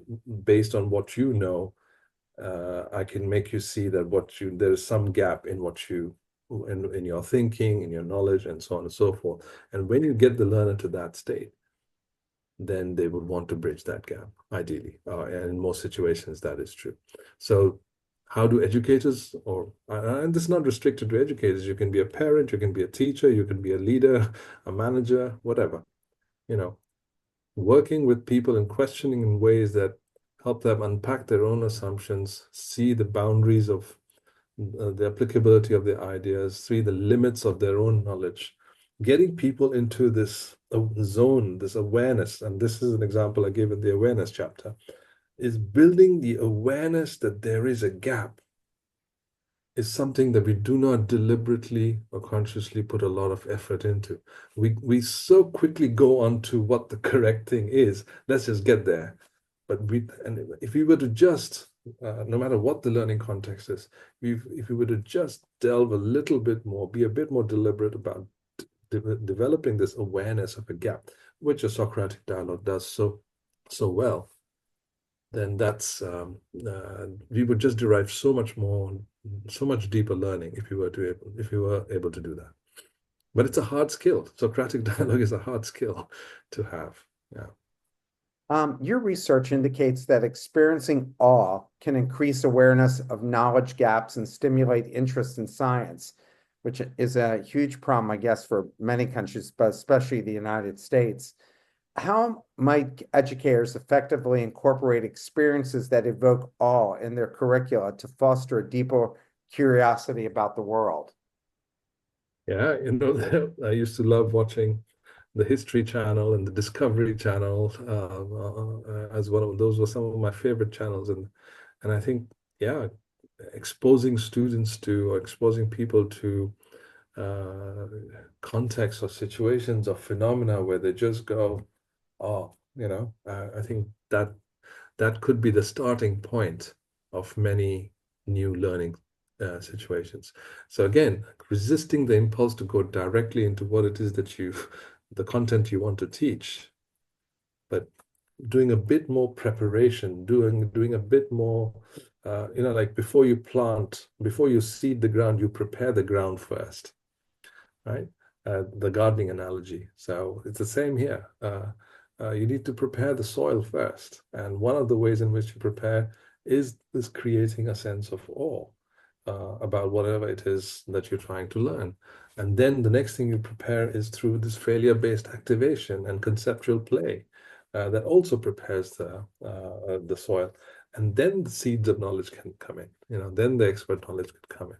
S2: based on what you know, I can make you see that there is some gap in in your thinking, in your knowledge, and so on and so forth. And when you get the learner to that state, then they would want to bridge that gap, ideally. And in most situations, that is true. So, how do educators, and this is not restricted to educators, you can be a parent, you can be a teacher, you can be a leader, a manager, whatever, you know, working with people and questioning in ways that help them unpack their own assumptions, see the boundaries of the applicability of their ideas, see the limits of their own knowledge, getting people into this zone, this awareness, and this is an example I gave in the awareness chapter, is building the awareness that there is a gap is something that we do not deliberately or consciously put a lot of effort into. We so quickly go on to what the correct thing is. Let's just get there. And if we were to just, no matter what the learning context is, if we were to just delve a little bit more, be a bit more deliberate about developing this awareness of a gap, which a Socratic dialogue does so well, then we would just derive so much deeper learning if we were able to do that. But it's a hard skill. Socratic dialogue is a hard skill to have. Yeah.
S1: Your research indicates that experiencing awe can increase awareness of knowledge gaps and stimulate interest in science, which is a huge problem, I guess, for many countries, but especially the United States. How might educators effectively incorporate experiences that evoke awe in their curricula to foster a curiosity about the world.
S2: Yeah, I used to love watching the History Channel and the Discovery Channel as one of those were some of my favorite channels, and I think yeah, exposing students to or exposing people to uh, contexts or situations or phenomena where they just go, oh, I think that could be the starting point of many new learning situations. So again, resisting the impulse to go directly into what it is that the content you want to teach, but doing a bit more preparation, doing a bit more, like before you seed the ground, you prepare the ground first, right? The gardening analogy. So it's the same here. You need to prepare the soil first. And one of the ways in which you prepare is creating a sense of awe about whatever it is that you're trying to learn. And then the next thing you prepare is through this failure-based activation and conceptual play that also prepares the soil. And then the seeds of knowledge can come in. Then the expert knowledge could come in.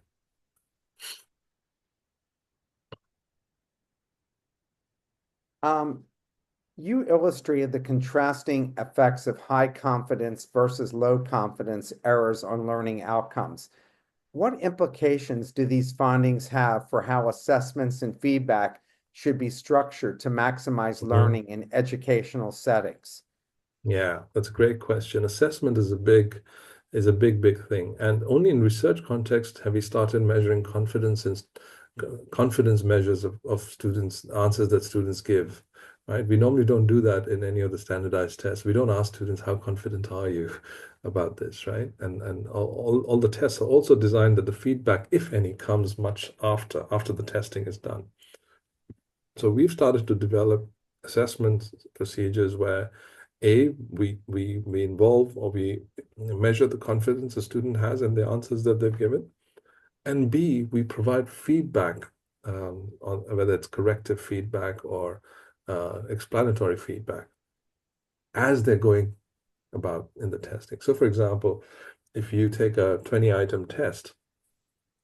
S1: Um, you illustrated the contrasting effects of high confidence versus low confidence errors on learning outcomes. What implications do these findings have for how assessments and feedback should be structured to maximize
S2: Mhm.
S1: learning in educational settings?
S2: Yeah, that's a great question. Assessment is a big thing. And only in research context have we started measuring confidence measures of students, answers that students give. Right? We normally don't do that in any of the standardized tests. We don't ask students how confident are you about this, right? And all the tests are also designed that the feedback, if any, comes much after the testing is done. So we've started to develop assessment procedures where we involve or we measure the confidence a student has in the answers that they've given, and B, we provide feedback on whether it's corrective feedback or explanatory feedback as they're going about in the testing. So, for example, if you take a 20-item test,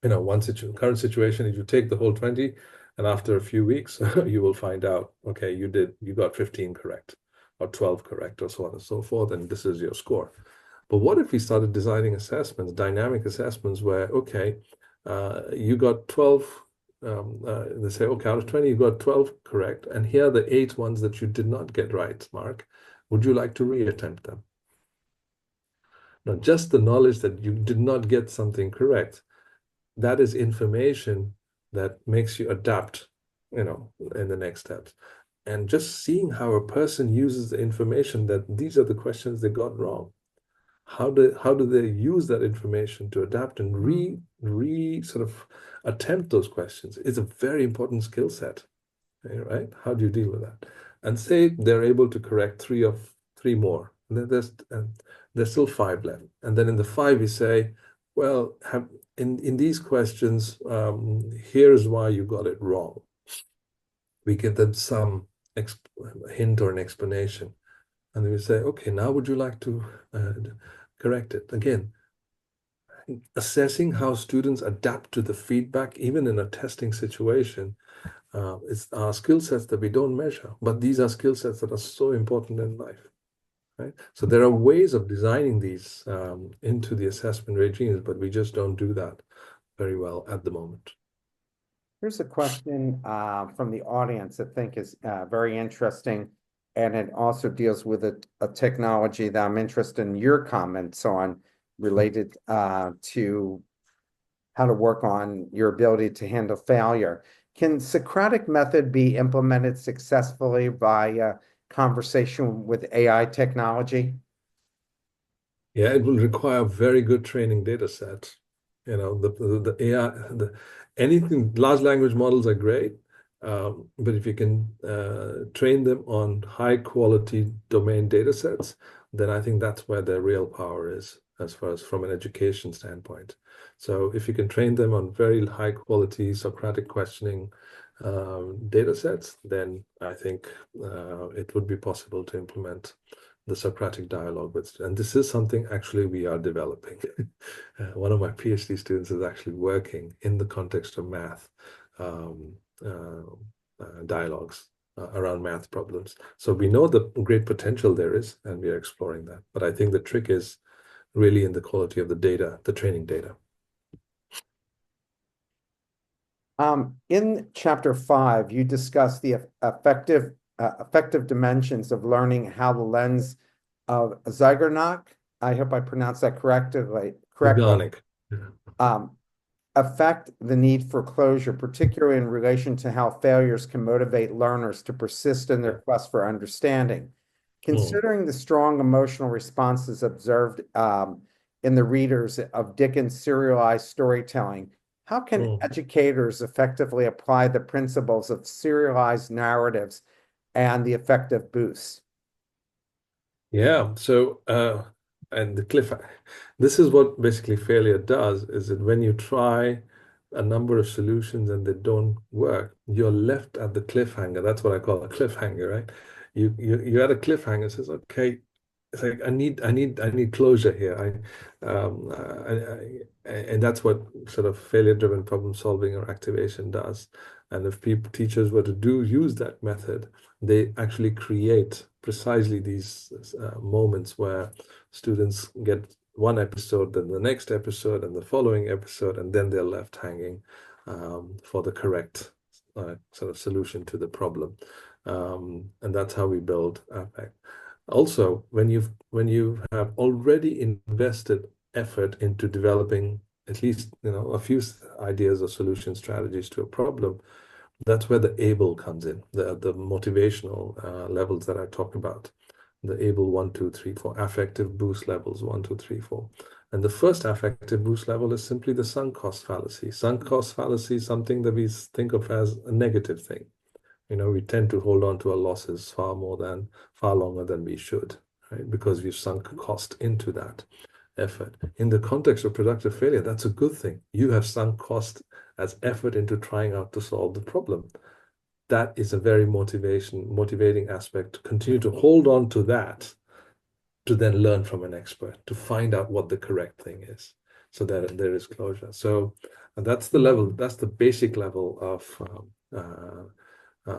S2: current situation is you take the whole 20, and after a few weeks, you will find out, okay, you got 15 correct or 12 correct or so on and so forth, and this is your score. But what if we started designing assessments, dynamic assessments, where, okay, you got 12, they say, okay, out of 20, you got 12 correct, and here are the 8 ones that you did not get right, Mark. Would you like to reattempt them? Now, just the knowledge that you did not get something correct, that is information that makes you adapt, in the next steps. And just seeing how a person uses the information that these are the questions they got wrong. How do they use that information to adapt and re sort of attempt those questions? It's a very important skill set, right? How do you deal with that? And say they're able to correct three more, and then there's still 5 left. And then in the 5, we say, well, in these questions, here's why you got it wrong. We give them some hint or an explanation. And then we say, okay, now would you like to correct it? Again, assessing how students adapt to the feedback, even in a testing situation, are skill sets that we don't measure, but these are skill sets that are so important in life, right? So there are ways of designing these into the assessment regimes, but we just don't do that very well at the moment.
S1: Here's a question from the audience I think is very interesting, and it also deals with a technology that I'm interested in your comments on related to how to work on your ability to handle failure. Can Socratic method be implemented successfully via conversation with AI technology?
S2: Yeah, it will require a very good training data set. The AI, anything, large language models are great, but if you can train them on high quality domain data sets, then I think that's where their real power is, as far as from an education standpoint. So if you can train them on very high quality Socratic questioning data sets, then I think it would be possible to implement the Socratic dialogue with, and this is something actually we are developing. One of my PhD students is actually working in the context of math um, uh, dialogues around math problems. So we know the great potential there is, and we are exploring that. But I think the trick is really in the quality of the data, the training data.
S1: In chapter 5, you discuss the effective dimensions of learning how the lens of Zeigarnik, I hope I pronounced that correctly,
S2: Organic.
S1: um, affect the need for closure, particularly in relation to how failures can motivate learners to persist in their quest for understanding.
S2: Mm,
S1: Considering the strong emotional responses observed in the readers of Dickens' serialized storytelling, how can
S2: mm.
S1: educators effectively apply the principles of serialized narratives and the effective boosts?
S2: Yeah. So, and the cliff, this is what basically failure does, is that when you try a number of solutions and they don't work, you're left at the cliffhanger. That's what I call a cliffhanger, right? You're at a cliffhanger. It says, okay, it's like I need closure here. And that's what sort of failure-driven problem solving or activation does. And if people teachers were to use that method, they actually create precisely these moments where students get one episode, then the next episode, and the following episode, and then they're left hanging for the correct sort of solution to the problem. And that's how we build APEC. Also, when you have already invested effort into developing at least a few ideas or solution strategies to a problem, that's where the able comes in, the motivational levels that I talked about, the able 1, 2, 3, 4, affective boost levels 1, 2, 3, 4. And the first affective boost level is simply the sunk cost fallacy. Sunk cost fallacy is something that we think of as a negative thing. We tend to hold on to our losses far longer than we should, right? Because we've sunk cost into that effort. In the context of productive failure, that's a good thing. You have sunk cost as effort into trying out to solve the problem. That is a very motivating aspect to continue to hold on to that, to then learn from an expert, to find out what the correct thing is, so that there is closure. So that's the level, that's the basic level of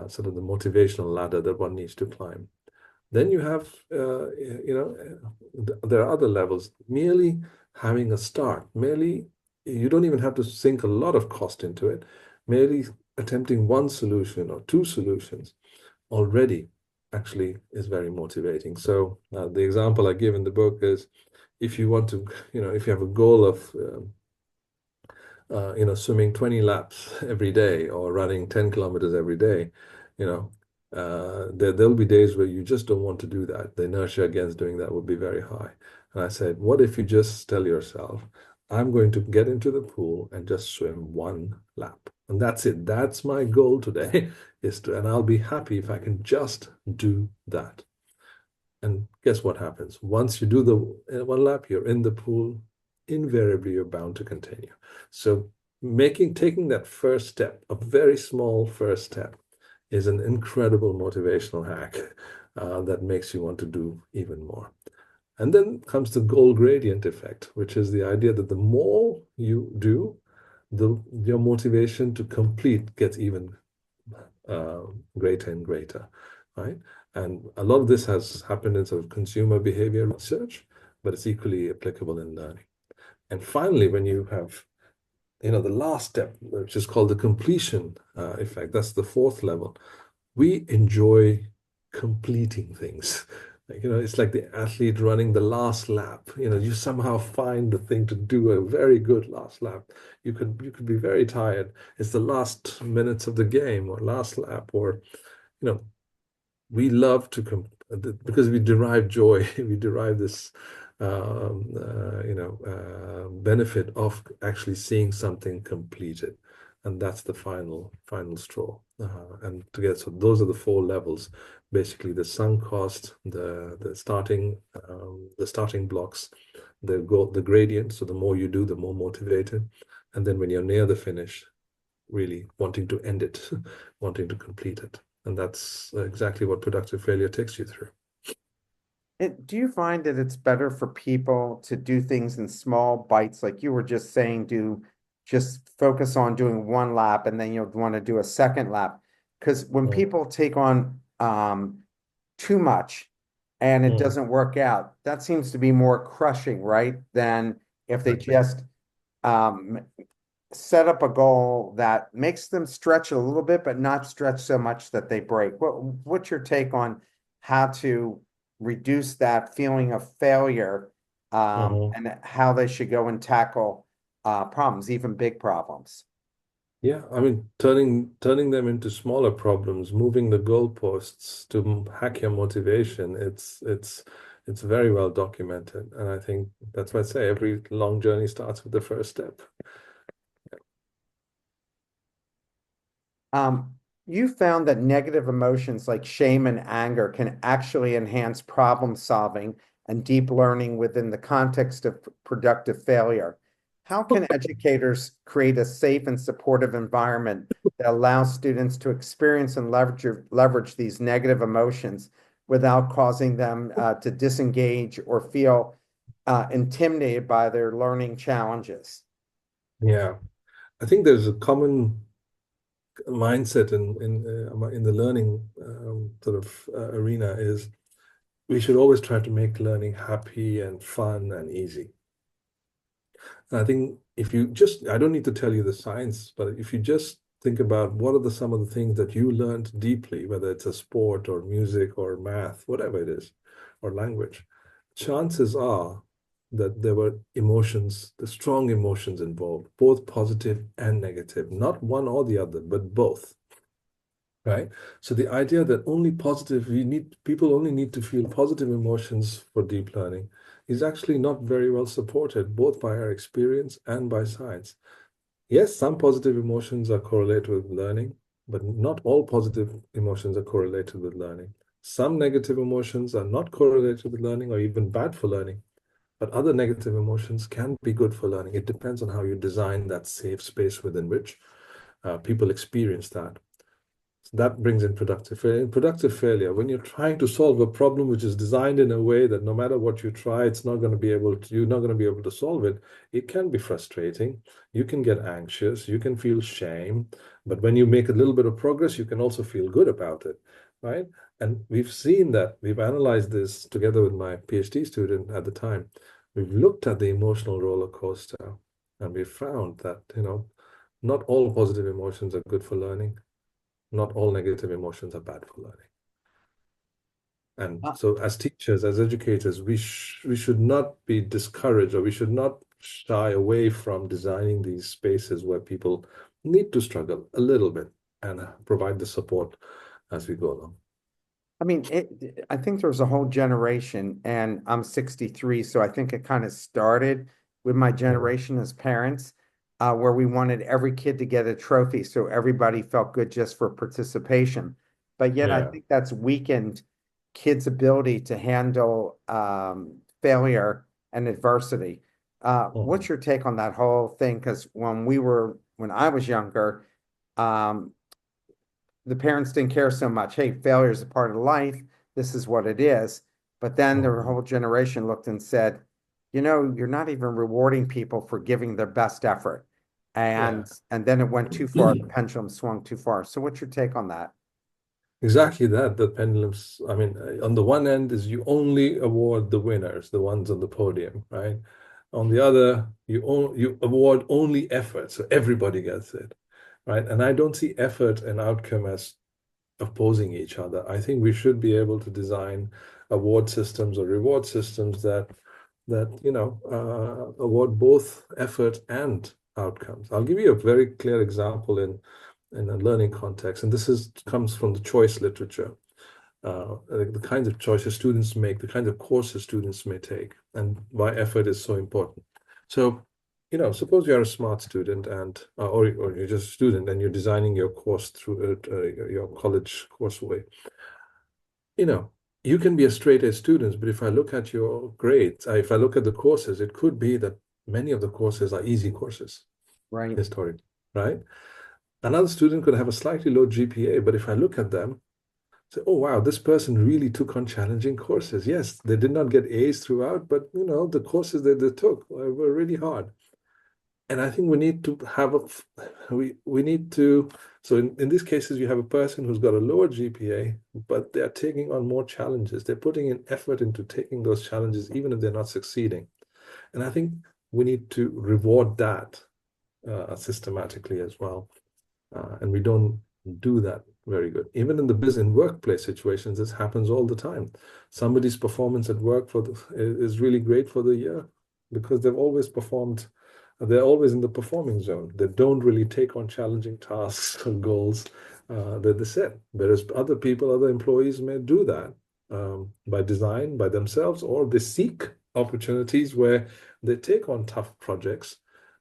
S2: sort of the motivational ladder that one needs to climb. Then you have, there are other levels. Merely having a start, you don't even have to sink a lot of cost into it. Merely attempting one solution or two solutions already actually is very motivating. So the example I give in the book is, if you want to, if you have a goal of swimming 20 laps every day or running 10 kilometers every day, there'll be days where you just don't want to do that. The inertia against doing that would be very high. And I said, what if you just tell yourself, I'm going to get into the pool and just swim 1 lap. And that's it. That's my goal today, and I'll be happy if I can just do that. And guess what happens? Once you do the 1 lap, you're in the pool, invariably you're bound to continue. So taking that first step, a very small first step, is an incredible motivational hack that makes you want to do even more. And then comes the goal gradient effect, which is the idea that the more you do, your motivation to complete gets even greater and greater, right? And a lot of this has happened in sort of consumer behavior research, but it's equally applicable in learning. And finally, when you have, the last step, which is called the completion effect, that's the fourth level. We enjoy completing things. It's like the athlete running the last lap. You somehow find the thing to do a very good last lap. You could be very tired. It's the last minutes of the game or last lap, or you know, we love to because we derive joy. We derive this benefit of actually seeing something completed, and that's the final straw. And together, so those are the four levels, basically: the sunk cost, the starting blocks, the gradient. So the more you do, the more motivated, and then when you're near the finish, really wanting to end it, wanting to complete it. And that's exactly what productive failure takes you through.
S1: Do you find that it's better for people to do things in small bites, like you were just saying, do just focus on doing one lap and then you'll want to do a second lap? Because when
S2: Mm,
S1: people take on too much and it
S2: mm,
S1: doesn't work out, that seems to be more crushing, right? Than if they
S2: exactly.
S1: just um, set up a goal that makes them stretch a little bit, but not stretch so much that they break. What's your take on how to reduce that feeling of failure,
S2: Mhm.
S1: and how they should go and tackle problems, even big problems?
S2: Yeah, I mean, turning them into smaller problems, moving the goalposts to hack your motivation, it's very well documented. And I think that's why I say every long journey starts with the first step.
S1: Um, you found that negative emotions like shame and anger can actually enhance problem solving and deep learning within the context of productive failure. How can educators create a safe and supportive environment that allows students to experience and leverage these negative emotions without causing them to disengage or feel intimidated by their learning challenges?
S2: Yeah, I think there's a common mindset in the learning sort of arena is we should always try to make learning happy and fun and easy. And I think if you just, I don't need to tell you the science, but if you just think about what are some of the things that you learned deeply, whether it's a sport or music or math, whatever it is, or language, chances are that there were emotions, the strong emotions involved, both positive and negative, not one or the other, but both. Right. So the idea that only positive, we need people only need to feel positive emotions for deep learning is actually not very well supported, both by our experience and by science. Yes, some positive emotions are correlated with learning, but not all positive emotions are correlated with learning. Some negative emotions are not correlated with learning or even bad for learning, but other negative emotions can be good for learning. It depends on how you design that safe space within which people experience that. So that brings in productive failure. In productive failure, when you're trying to solve a problem which is designed in a way that no matter what you try, it's not going to be able to, you're not going to be able to solve it, it can be frustrating. You can get anxious, you can feel shame, but when you make a little bit of progress, you can also feel good about it, right? And we've seen that, we've analyzed this together with my PhD student at the time. We've looked at the emotional roller coaster and we found that, not all positive emotions are good for learning, not all negative emotions are bad for learning. And
S1: Uh,
S2: so, as teachers, as educators, we should not be discouraged or we should not shy away from designing these spaces where people need to struggle a little bit and provide the support as we go along.
S1: I mean, I think there was a whole generation, and I'm 63, so I think it kind of started with my
S2: Mm.
S1: generation as parents, where we wanted every kid to get a trophy, so everybody felt good just for participation. But yet, I
S2: Yeah.
S1: think that's weakened kids' ability to handle failure and adversity. What's
S2: Mhm.
S1: your take on that whole thing? Because when I was younger, um, the parents didn't care so much. Hey, failure is a part of life. This is what it is. But then the
S2: Mhm.
S1: whole generation looked and said, you're not even rewarding people for giving their best effort.
S2: Yeah.
S1: And then it went too far. The pendulum swung too far. So what's your take on that?
S2: Exactly that. The pendulums, I mean, on the one end is you only award the winners, the ones on the podium, right? On the other, you award only effort, so everybody gets it, right? And I don't see effort and outcome as opposing each other. I think we should be able to design award systems or reward systems that award both effort and outcomes. I'll give you a very clear example in a learning context, and this is comes from the choice literature. The kinds of choices students make, the kinds of courses students may take, and why effort is so important. So, suppose you're a smart student or you're just a student and you're designing your course through your college courseway. You know, you can be a straight A student, but if I look at your grades, if I look at the courses, it could be that many of the courses are easy courses
S1: Right.
S2: historically, right? Another student could have a slightly low GPA, but if I look at them, Say, oh wow, this person really took on challenging courses. Yes, they did not get A's throughout, but the courses that they took were really hard. And I think we need to have we need to, so in these cases you have a person who's got a lower GPA, but they're taking on more challenges. They're putting in effort into taking those challenges, even if they're not succeeding. And I think we need to reward that systematically as well. And we don't do that very good. Even in the business workplace situations, this happens all the time. Somebody's performance at work is really great for the year because they've always performed. They're always in the performing zone. They don't really take on challenging tasks or goals that they set. Whereas other people, other employees may do that by design, by themselves, or they seek opportunities where they take on tough projects.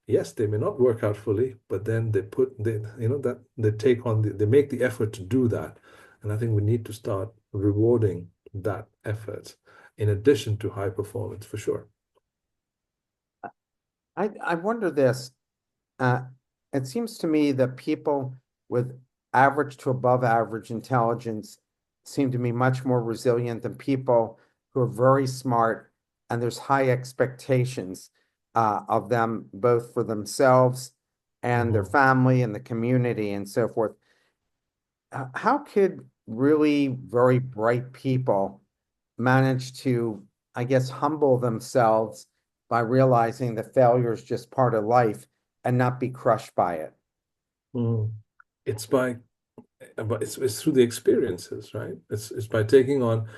S2: Yes, they may not work out fully, but then that they take on they make the effort to do that. And I think we need to start rewarding that effort in addition to high performance for sure.
S1: I wonder this. Uh, it seems to me that people with average to above average intelligence seem to be much more resilient than people who are very smart, and there's high expectations of them, both for themselves and their
S2: Mhm.
S1: family and the community and so forth. How could really very bright people manage to, I guess, humble themselves by realizing that failure is just part of life and not be crushed by it?
S2: Mm. It's by but it's through the experiences, right? It's by taking on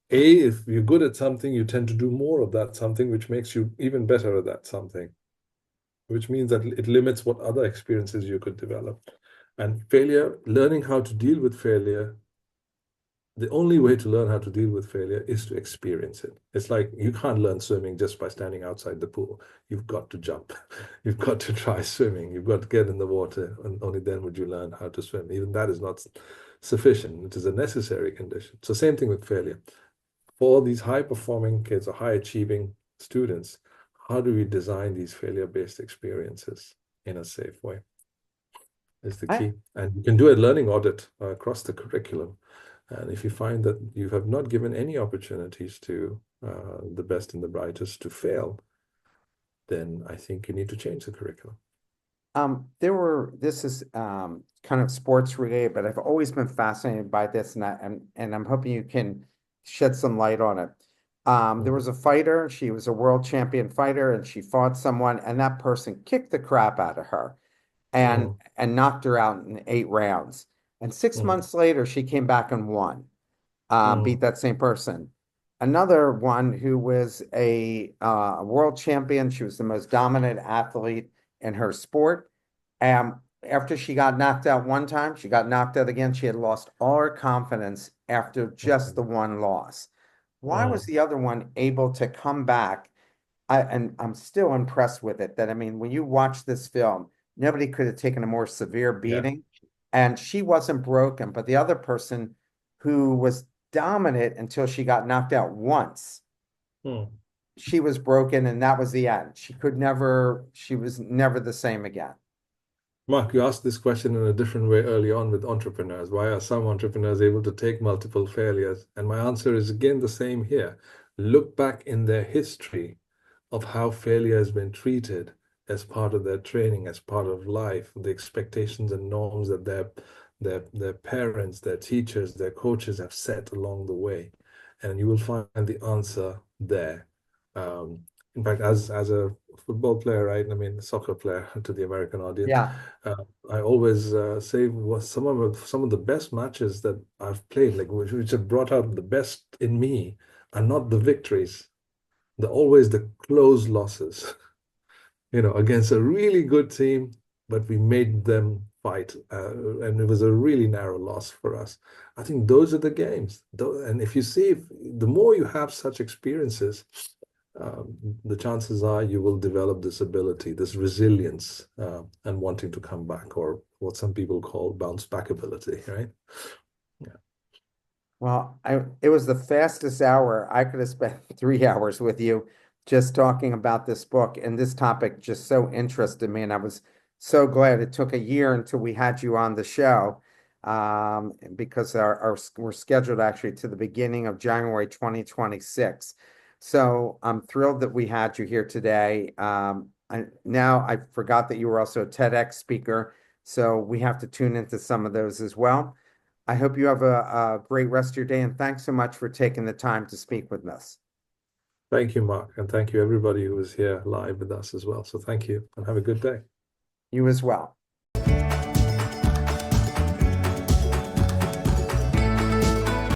S2: if you're good at something, you tend to do more of that something, which makes you even better at that something, which means that it limits what other experiences you could develop. And failure, learning how to deal with failure, the only way to learn how to deal with failure is to experience it. It's like you can't learn swimming just by standing outside the pool. You've got to jump. You've got to try swimming. You've got to get in the water, and only then would you learn how to swim. Even that is not sufficient. It is a necessary condition. So same thing with failure. For these high performing kids or high achieving students, how do we design these failure-based experiences in a safe way is the
S1: I
S2: key. And you can do a learning audit across the curriculum. And if you find that you have not given any opportunities to the best and the brightest to fail, then I think you need to change the curriculum.
S1: this is kind of sports related, but I've always been fascinated by this, and I'm hoping you can shed some light on it. There
S2: Mhm.
S1: was a fighter, she was a world champion fighter, and she fought someone, and that person kicked the crap out of her
S2: Mhm.
S1: and knocked her out in 8 rounds. And six
S2: Mhm.
S1: months later, she came back and won, beat
S2: Mhm.
S1: that same person. Another one who was a world champion, she was the most dominant athlete in her sport. And after she got knocked out one time, she got knocked out again. She had lost all her confidence after just the
S2: Mhm.
S1: one loss. Why was
S2: Mhm.
S1: the other one able to come back? And I'm still impressed with it. That I mean, when you watch this film, nobody could have taken a more severe
S2: Yeah.
S1: beating, and she wasn't broken. But the other person who was dominant until she got knocked out once,
S2: Mhm.
S1: she was broken, and that was the end. She was never the same again.
S2: Mark, you asked this question in a different way early on with entrepreneurs. Why are some entrepreneurs able to take multiple failures? And my answer is again the same here. Look back in their history of how failure has been treated as part of their training, as part of life, the expectations and norms that their parents, their teachers, their coaches have set along the way. And you will find the answer there. Um, in fact, as a football player, right? I mean, soccer player to the American audience,
S1: Yeah.
S2: uh, I always say was some of the best matches that I've played, like which have brought out the best in me, are not the victories. They're always the close losses, against a really good team, but we made them fight, and it was a really narrow loss for us. I think those are the games. And if you see, if, the more you have such experiences, the chances are you will develop this ability, this resilience, and wanting to come back, or what some people call bounce back ability, right? Yeah.
S1: Well, it was the fastest hour. I could have spent 3 hours with you just talking about this book, and this topic just so interested me, and I was so glad it took a year until we had you on the show. because we're scheduled actually to the beginning of January 2026. So I'm thrilled that we had you here today. Now I forgot that you were also a TEDx speaker, so we have to tune into some of those as well. I hope you have a great rest of your day, and thanks so much for taking the time to speak with us.
S2: Thank you, Mark, and thank you everybody who was here live with us as well. So thank you and have a good day.
S1: You as well.